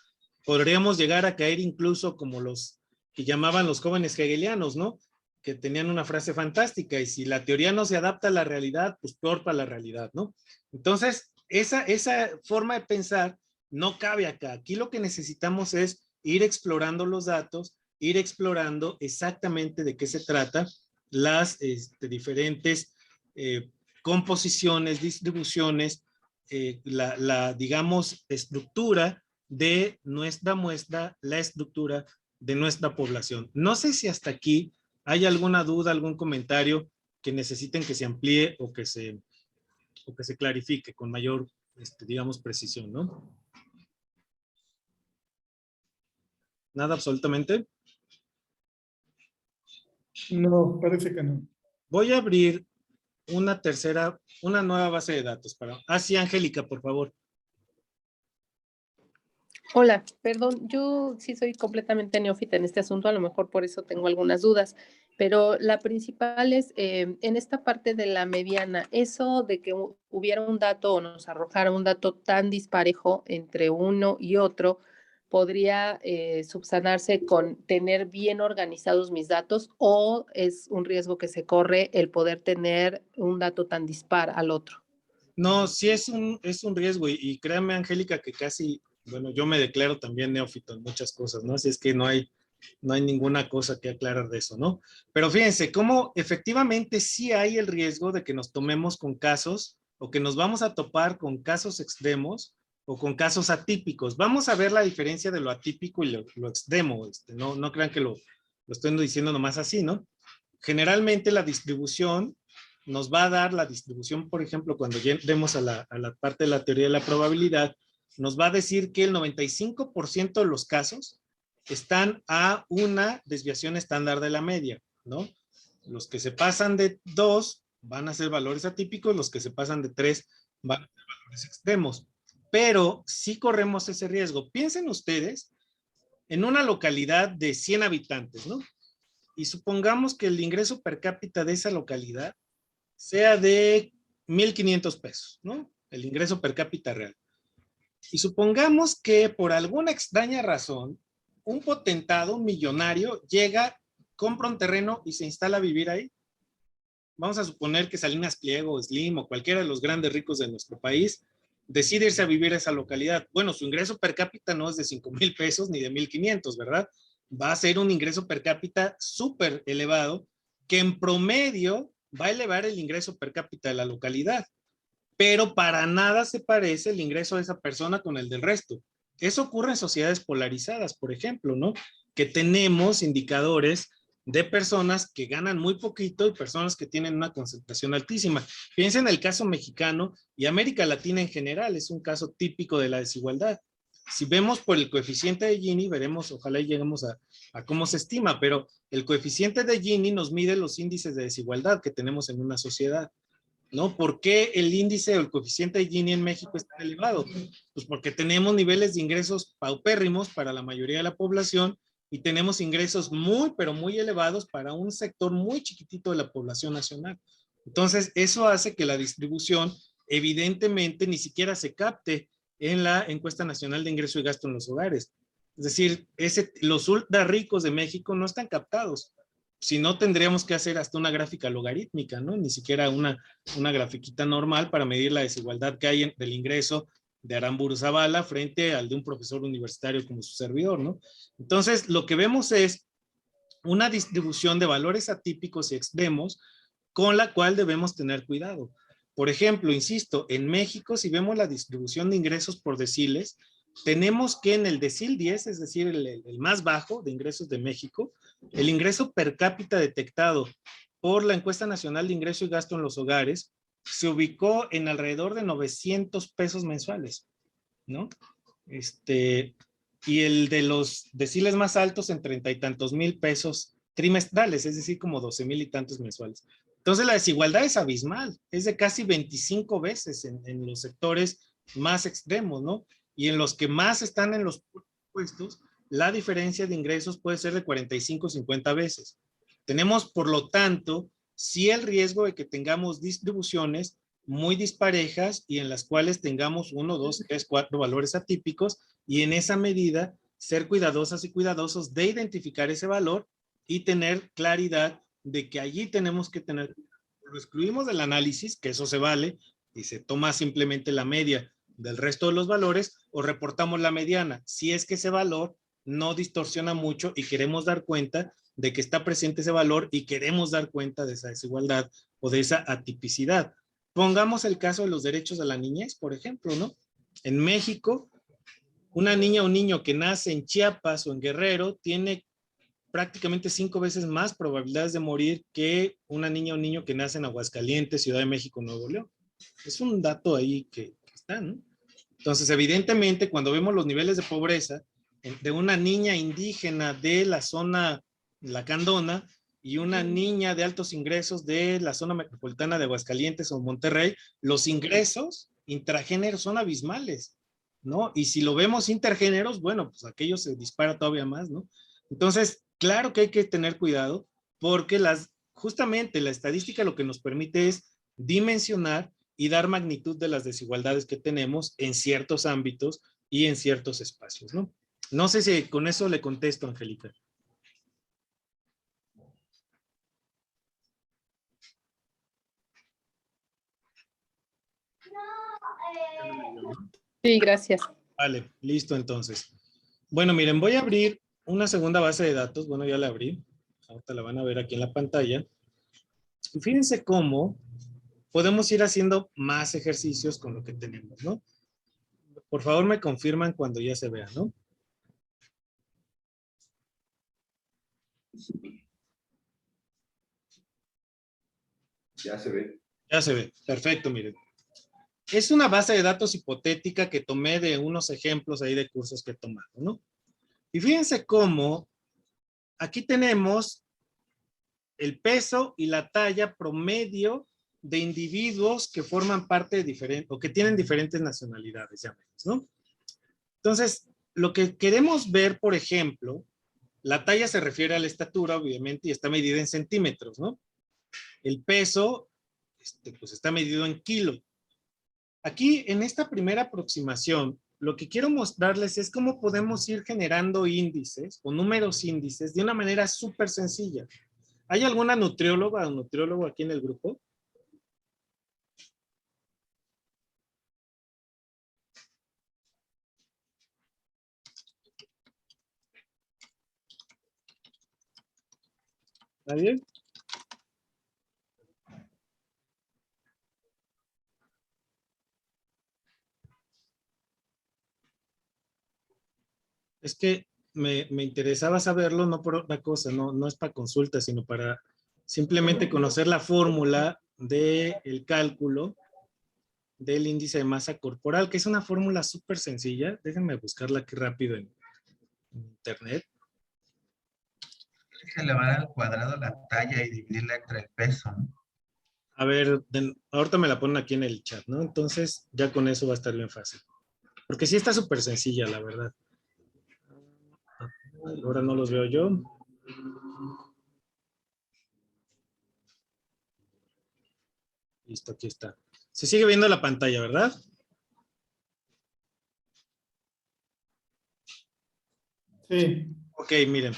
Podríamos llegar a caer incluso como los que llamaban los jóvenes hegelianos, ¿no? Que tenían una frase fantástica, y si la teoría no se adapta a la realidad, pues peor para la realidad, ¿no? Entonces, esa forma de pensar no cabe acá. Aquí lo que necesitamos es ir explorando los datos, ir explorando exactamente de qué se trata, las diferentes composiciones, distribuciones, digamos, estructura de nuestra muestra, la estructura de nuestra población. No sé si hasta aquí hay alguna duda, algún comentario que necesiten que se amplíe o que se clarifique con mayor, digamos, precisión, ¿no? ¿Nada absolutamente? No, parece que no. Voy a abrir una nueva base de datos para... Ah, sí, Angélica, por favor. Hola, perdón, yo sí soy completamente neófita en este asunto, a lo mejor por eso tengo algunas dudas, pero la principal es en esta parte de la mediana, eso de que hubiera un dato o nos arrojara un dato tan disparejo entre uno y otro, podría subsanarse con tener bien organizados mis datos, o es un riesgo que se corre el poder tener un dato tan dispar al otro. No, sí es un riesgo, y créanme, Angélica, que casi, bueno, yo me declaro también neófito en muchas cosas, ¿no? Así es que no hay ninguna cosa que aclarar de eso, ¿no? Pero fíjense, cómo efectivamente sí hay el riesgo de que nos tomemos con casos, o que nos vamos a topar con casos extremos o con casos atípicos. Vamos a ver la diferencia de lo atípico y lo extremo. No crean que lo estoy diciendo nomás así, ¿no? Generalmente la distribución nos va a dar la distribución, por ejemplo, cuando lleguemos a la parte de la teoría de la probabilidad, nos va a decir que el 95% de los casos están a una desviación estándar de la media, ¿no? Los que se pasan de 2 van a ser valores atípicos, los que se pasan de 3 van a ser valores extremos. Pero sí corremos ese riesgo. Piensen ustedes en una localidad de 100 habitantes, ¿no? Y supongamos que el ingreso per cápita de esa localidad sea de 1,500 pesos, ¿no? El ingreso per cápita real. Y supongamos que por alguna extraña razón, un potentado, un millonario, llega, compra un terreno y se instala a vivir ahí. Vamos a suponer que Salinas Pliego, Slim o cualquiera de los grandes ricos de nuestro país decide irse a vivir a esa localidad. Bueno, su ingreso per cápita no es de 5,000 pesos ni de 1,500, ¿verdad? Va a ser un ingreso per cápita súper elevado, que en promedio va a elevar el ingreso per cápita de la localidad, pero para nada se parece el ingreso de esa persona con el del resto. Eso ocurre en sociedades polarizadas, por ejemplo, ¿no? Que tenemos indicadores de personas que ganan muy poquito y personas que tienen una concentración altísima. Piensen en el caso mexicano, y América Latina en general es un caso típico de la desigualdad. Si vemos por el coeficiente de Gini, veremos, ojalá lleguemos a cómo se estima, pero el coeficiente de Gini nos mide los índices de desigualdad que tenemos en una sociedad, ¿no? ¿Por qué el índice o el coeficiente de Gini en México es tan elevado? Pues porque tenemos niveles de ingresos paupérrimos para la mayoría de la población y tenemos ingresos muy, pero muy elevados para un sector muy chiquitito de la población nacional. Entonces, eso hace que la distribución evidentemente ni siquiera se capte en la encuesta nacional de ingreso y gasto en los hogares. Es decir, los ultra ricos de México no están captados. Si no, tendríamos que hacer hasta una gráfica logarítmica, ¿no? Ni siquiera una grafiquita normal para medir la desigualdad que hay del ingreso de Aramburu Zavala frente al de un profesor universitario como su servidor, ¿no? Entonces, lo que vemos es una distribución de valores atípicos y extremos con la cual debemos tener cuidado. Por ejemplo, insisto, en México, si vemos la distribución de ingresos por deciles, tenemos que en el decil 10, es decir, el más bajo de ingresos de México, el ingreso per cápita detectado por la encuesta nacional de ingreso y gasto en los hogares se ubicó en alrededor de 900 pesos mensuales, ¿no? Y el de los deciles más altos en 30 y tantos mil pesos trimestrales, es decir, como 12,000 y tantos mensuales. Entonces la desigualdad es abismal, es de casi 25 veces en los sectores más extremos, ¿no? Y en los que más están en los puestos, la diferencia de ingresos puede ser de 45 o 50 veces. Tenemos, por lo tanto, sí el riesgo de que tengamos distribuciones muy disparejas y en las cuales tengamos 1, 2, 3, 4 valores atípicos y en esa medida ser cuidadosas y cuidadosos de identificar ese valor y tener claridad de que allí tenemos que tener, lo excluimos del análisis, que eso se vale, y se toma simplemente la media del resto de los valores, o reportamos la mediana, si es que ese valor no distorsiona mucho y queremos dar cuenta de que está presente ese valor y queremos dar cuenta de esa desigualdad o de esa atipicidad. Pongamos el caso de los derechos de la niñez, por ejemplo, ¿no? En México, una niña o un niño que nace en Chiapas o en Guerrero tiene prácticamente 5 veces más probabilidades de morir que una niña o un niño que nace en Aguascalientes, Ciudad de México, Nuevo León. Es un dato ahí que está, ¿no? Entonces, evidentemente, cuando vemos los niveles de pobreza de una niña indígena de la zona lacandona y una niña de altos ingresos de la zona metropolitana de Aguascalientes o Monterrey, los ingresos intragéneros son abismales, ¿no? Y si lo vemos intergéneros, bueno, pues aquello se dispara todavía más, ¿no? Entonces, claro que hay que tener cuidado porque justamente la estadística lo que nos permite es dimensionar y dar magnitud de las desigualdades que tenemos en ciertos ámbitos y en ciertos espacios, ¿no? No sé si con eso le contesto, Angélica. Sí, gracias. Vale, listo entonces. Bueno, miren, voy a abrir una segunda base de datos. Bueno, ya la abrí. Ahorita la van a ver aquí en la pantalla. Y fíjense cómo podemos ir haciendo más ejercicios con lo que tenemos, ¿no? Por favor, me confirman cuando ya se vea, ¿no? Ya se ve. Ya se ve. Perfecto, miren. Es una base de datos hipotética que tomé de unos ejemplos ahí de cursos que he tomado, ¿no? Y fíjense cómo aquí tenemos el peso y la talla promedio de individuos que forman parte de diferentes, o que tienen diferentes nacionalidades, llamemos, ¿no? Entonces, lo que queremos ver, por ejemplo, la talla se refiere a la estatura, obviamente, y está medida en centímetros, ¿no? El peso, pues está medido en kilos. Aquí, en esta primera aproximación, lo que quiero mostrarles es cómo podemos ir generando índices o números índices de una manera súper sencilla. ¿Hay alguna nutrióloga o nutriólogo aquí en el grupo? ¿Nadie? Es que me interesaba saberlo, no por otra cosa, no es para consulta, sino para simplemente conocer la fórmula del cálculo del índice de masa corporal, que es una fórmula súper sencilla. Déjenme buscarla aquí rápido en internet. Es elevar al cuadrado la talla y dividirla entre el peso, ¿no? A ver, ahorita me la ponen aquí en el chat, ¿no? Entonces ya con eso va a estar bien fácil. Porque sí está súper sencilla, la verdad. Ahora no los veo yo. Listo, aquí está. Se sigue viendo la pantalla, ¿verdad? Sí. Ok, miren.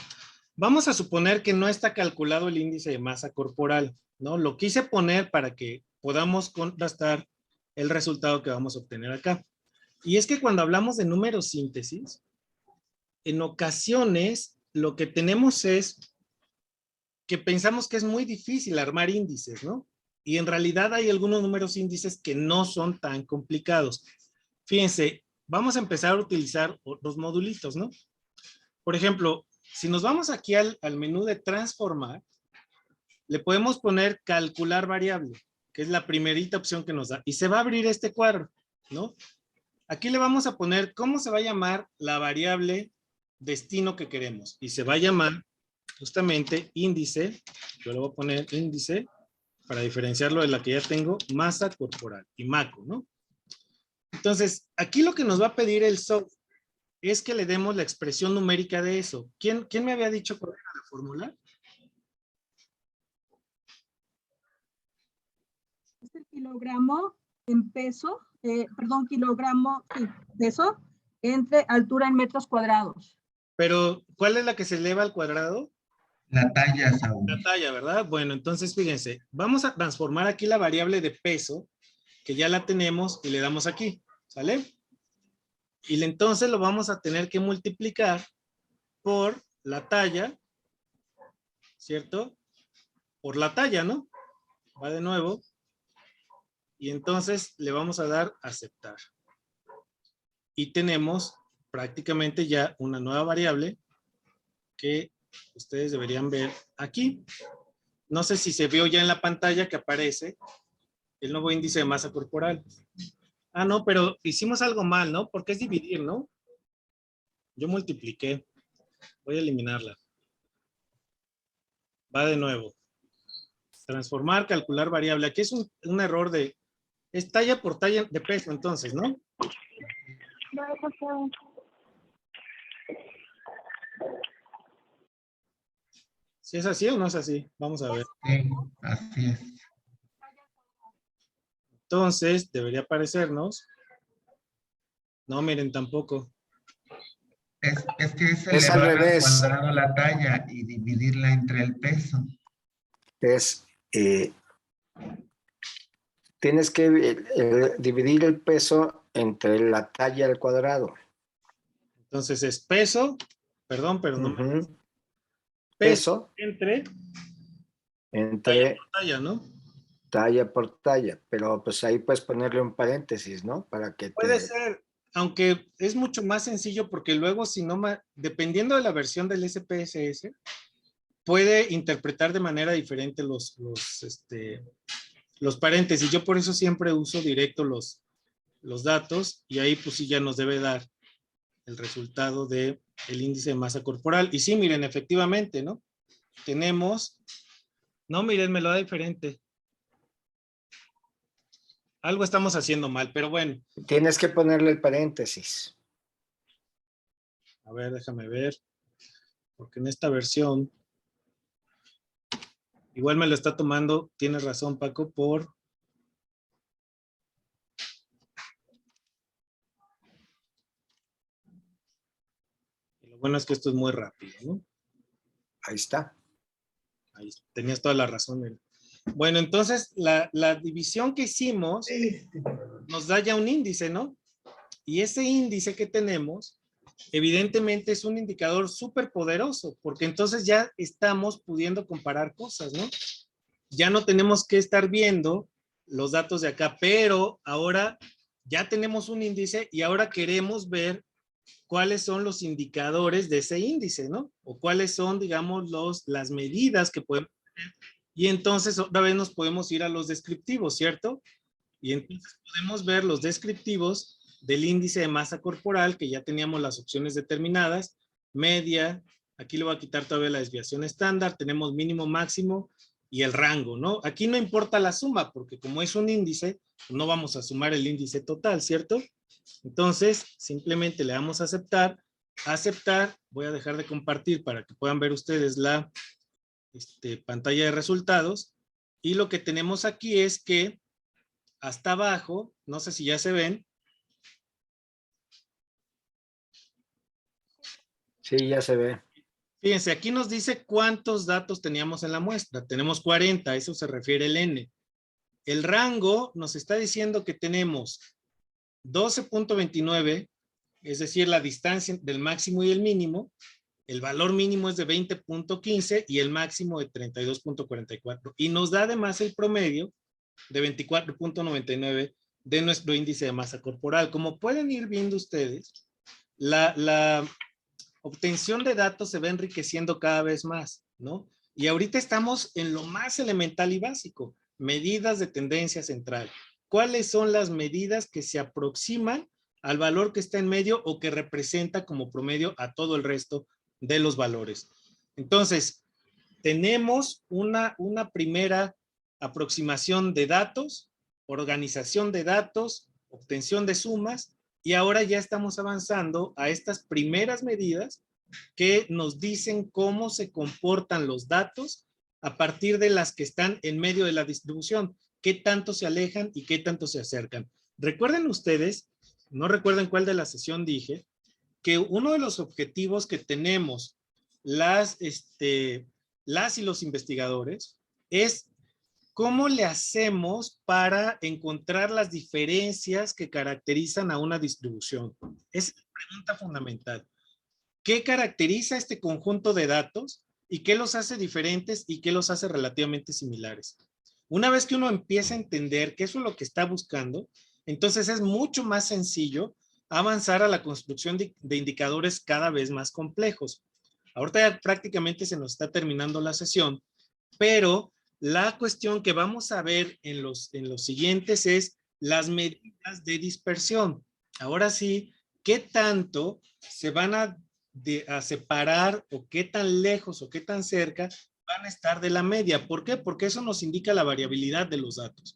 Vamos a suponer que no está calculado el índice de masa corporal, ¿no? Lo quise poner para que podamos contrastar el resultado que vamos a obtener acá. Y es que cuando hablamos de número síntesis, en ocasiones lo que tenemos es que pensamos que es muy difícil armar índices, ¿no? Y en realidad hay algunos números índices que no son tan complicados. Fíjense, vamos a empezar a utilizar los modulitos, ¿no? Por ejemplo, si nos vamos aquí al menú de transformar, le podemos poner calcular variable, que es la primerita opción que nos da, y se va a abrir este cuadro, ¿no? Aquí le vamos a poner cómo se va a llamar la variable destino que queremos, y se va a llamar justamente índice, yo le voy a poner índice, para diferenciarlo de la que ya tengo, masa corporal, y MACO, ¿no? Entonces, aquí lo que nos va a pedir el software es que le demos la expresión numérica de eso. ¿Quién me había dicho cuál era la fórmula? Es el kilogramo en peso, perdón, kilogramo en peso entre altura en metros cuadrados. Pero, ¿cuál es la que se eleva al cuadrado? La talla, Saúl. La talla, ¿verdad? Bueno, entonces fíjense, vamos a transformar aquí la variable de peso, que ya la tenemos, y le damos aquí, ¿sale? Y entonces lo vamos a tener que multiplicar por la talla, ¿cierto? Por la talla, ¿no? Va de nuevo. Y entonces le vamos a dar aceptar. Y tenemos prácticamente ya una nueva variable que ustedes deberían ver aquí. No sé si se vio ya en la pantalla que aparece el nuevo índice de masa corporal. Ah, no, pero hicimos algo mal, ¿no? Porque es dividir, ¿no? Yo multipliqué. Voy a eliminarla. Va de nuevo. Transformar, calcular variable. Aquí es un error de... Es talla por talla de peso, entonces, ¿no? ¿Sí es así o no es así? Vamos a ver. Sí, así es. Entonces, debería aparecernos. No, miren, tampoco. Es que es Es al elevar al revés. cuadrado la talla y dividirla entre el peso. Es, tienes que dividir el peso entre la talla al cuadrado. Entonces es peso, perdón, pero no. Ujú. Peso entre entre talla, ¿no? talla por talla, pero pues ahí puedes ponerle un paréntesis, ¿no? Para que Puede te... ser, aunque es mucho más sencillo porque luego si no, dependiendo de la versión del SPSS, puede interpretar de manera diferente los paréntesis. Yo por eso siempre uso directo los datos y ahí pues sí ya nos debe dar el resultado de el índice de masa corporal. Y sí, miren, efectivamente, ¿no? Tenemos, no, miren, me lo da diferente. Algo estamos haciendo mal, pero bueno. Tienes que ponerle el paréntesis. A ver, déjame ver. Porque en esta versión, igual me lo está tomando, tienes razón, Paco, por... Y lo bueno es que esto es muy rápido, ¿no? Ahí está. Ahí tenías toda la razón. Mira. Bueno, entonces la división que hicimos nos da ya un índice, ¿no? Y ese índice que tenemos, evidentemente es un indicador súper poderoso, porque entonces ya estamos pudiendo comparar cosas, ¿no? Ya no tenemos que estar viendo los datos de acá, pero ahora ya tenemos un índice y ahora queremos ver cuáles son los indicadores de ese índice, ¿no? O cuáles son, digamos, las medidas que podemos tener. Y entonces otra vez nos podemos ir a los descriptivos, ¿cierto? Y entonces podemos ver los descriptivos del índice de masa corporal, que ya teníamos las opciones determinadas, media, aquí le voy a quitar todavía la desviación estándar, tenemos mínimo, máximo y el rango, ¿no? Aquí no importa la suma, porque como es un índice, no vamos a sumar el índice total, ¿cierto? Entonces, simplemente le damos a aceptar, voy a dejar de compartir para que puedan ver ustedes la pantalla de resultados, y lo que tenemos aquí es que hasta abajo, no sé si ya se ven. Sí, ya se ve. Fíjense, aquí nos dice cuántos datos teníamos en la muestra. Tenemos 40, a eso se refiere el N. El rango nos está diciendo que tenemos 12.29, es decir, la distancia del máximo y el mínimo. El valor mínimo es de 20.15 y el máximo de 32.44. Y nos da además el promedio de 24.99 de nuestro índice de masa corporal. Como pueden ir viendo ustedes, la obtención de datos se va enriqueciendo cada vez más, ¿no? Y ahorita estamos en lo más elemental y básico, medidas de tendencia central. ¿Cuáles son las medidas que se aproximan al valor que está en medio o que representa como promedio a todo el resto de los valores? Entonces, tenemos una primera aproximación de datos, organización de datos, obtención de sumas, y ahora ya estamos avanzando a estas primeras medidas que nos dicen cómo se comportan los datos a partir de las que están en medio de la distribución, qué tanto se alejan y qué tanto se acercan. Recuerden ustedes, no recuerden cuál de la sesión dije, que uno de los objetivos que tenemos las y los investigadores es ¿cómo le hacemos para encontrar las diferencias que caracterizan a una distribución? Es la pregunta fundamental. ¿Qué caracteriza este conjunto de datos y qué los hace diferentes y qué los hace relativamente similares? Una vez que uno empieza a entender que eso es lo que está buscando, entonces es mucho más sencillo avanzar a la construcción de indicadores cada vez más complejos. Ahorita ya prácticamente se nos está terminando la sesión, pero la cuestión que vamos a ver en los siguientes es las medidas de dispersión. Ahora sí, ¿qué tanto se van a separar o qué tan lejos o qué tan cerca van a estar de la media? ¿Por qué? Porque eso nos indica la variabilidad de los datos.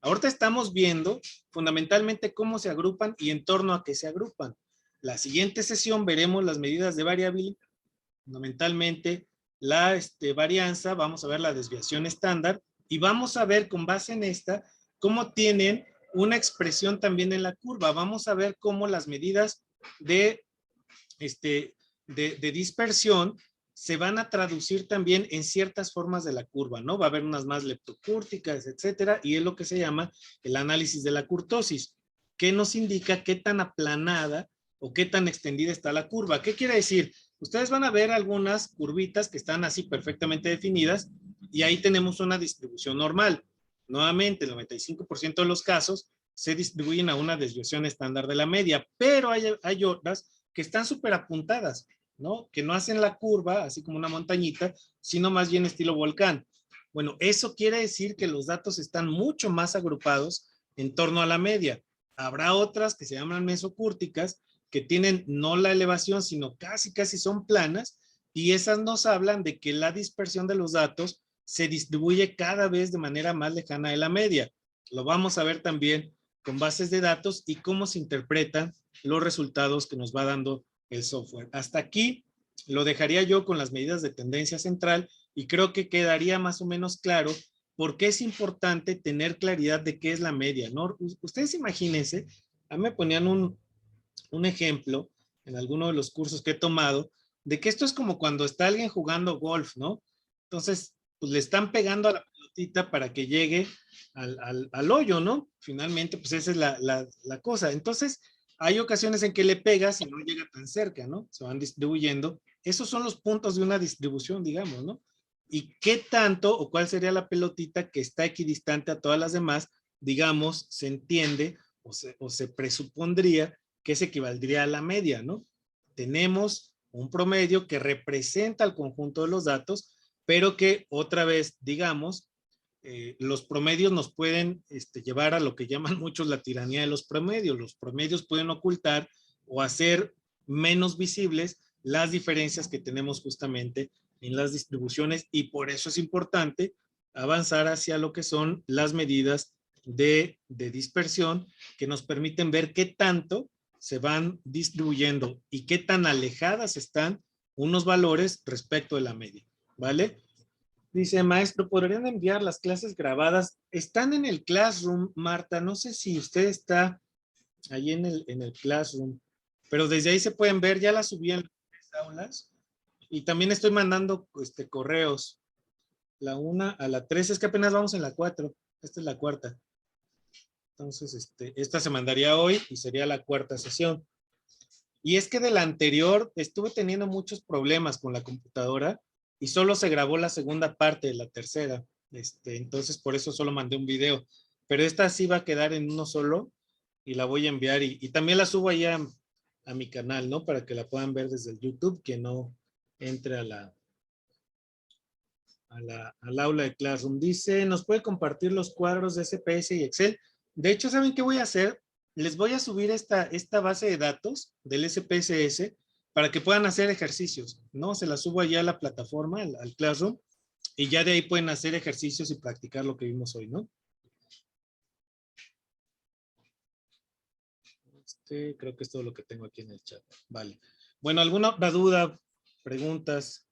Ahorita estamos viendo fundamentalmente cómo se agrupan y en torno a qué se agrupan. La siguiente sesión veremos las medidas de variabilidad, fundamentalmente la varianza, vamos a ver la desviación estándar y vamos a ver con base en esta cómo tienen una expresión también en la curva. Vamos a ver cómo las medidas de dispersión se van a traducir también en ciertas formas de la curva, ¿no? Va a haber unas más leptocúrticas, etcétera, y es lo que se llama el análisis de la curtosis, que nos indica qué tan aplanada o qué tan extendida está la curva. ¿Qué quiere decir? Ustedes van a ver algunas curvitas que están así perfectamente definidas y ahí tenemos una distribución normal. Nuevamente, el 95% de los casos se distribuyen a una desviación estándar de la media, pero hay otras que están súper apuntadas, ¿no? Que no hacen la curva, así como una montañita, sino más bien estilo volcán. Bueno, eso quiere decir que los datos están mucho más agrupados en torno a la media. Habrá otras que se llaman mesocúrticas, que tienen no la elevación, sino casi son planas, y esas nos hablan de que la dispersión de los datos se distribuye cada vez de manera más lejana de la media. Lo vamos a ver también con bases de datos y cómo se interpretan los resultados que nos va dando el software. Hasta aquí lo dejaría yo con las medidas de tendencia central y creo que quedaría más o menos claro por qué es importante tener claridad de qué es la media, ¿no? Ustedes imagínense, a mí me ponían un ejemplo en alguno de los cursos que he tomado de que esto es como cuando está alguien jugando golf, ¿no? Entonces, pues le están pegando a la pelotita para que llegue al hoyo, ¿no? Finalmente, pues esa es la cosa. Entonces, hay ocasiones en que le pegas y no llega tan cerca, ¿no? Se van distribuyendo. Esos son los puntos de una distribución, digamos, ¿no? Y qué tanto o cuál sería la pelotita que está equidistante a todas las demás, digamos, se entiende o se presupondría que se equivaldría a la media, ¿no? Tenemos un promedio que representa el conjunto de los datos, pero que otra vez, digamos, los promedios nos pueden llevar a lo que llaman muchos la tiranía de los promedios. Los promedios pueden ocultar o hacer menos visibles las diferencias que tenemos justamente en las distribuciones y por eso es importante avanzar hacia lo que son las medidas de dispersión que nos permiten ver qué tanto se van distribuyendo y qué tan alejadas están unos valores respecto de la media, ¿vale? Dice, maestro, ¿podrían enviar las clases grabadas? Están en el Classroom, Marta. No sé si usted está ahí en el Classroom, pero desde ahí se pueden ver. Ya las subí aulas. Y también estoy mandando correos. La 1 a la 3, es que apenas vamos en la 4. Esta es la 4ª. Entonces, esta se mandaría hoy y sería la 4ª sesión. Y es que de la anterior estuve teniendo muchos problemas con la computadora y solo se grabó la segunda parte de la 3ª. Entonces, por eso solo mandé un video. Pero esta sí va a quedar en uno solo y la voy a enviar. Y también la subo allá a mi canal, ¿no? Para que la puedan ver desde el YouTube, que no entre al aula de Classroom. Dice, ¿nos puede compartir los cuadros de SPS y Excel? De hecho, ¿saben qué voy a hacer? Les voy a subir esta base de datos del SPSS para que puedan hacer ejercicios, ¿no? Se la subo allá a la plataforma, al Classroom, y ya de ahí pueden hacer ejercicios y practicar lo que vimos hoy, ¿no? Creo que es todo lo que tengo aquí en el chat. Vale. Bueno, ¿alguna otra duda, preguntas?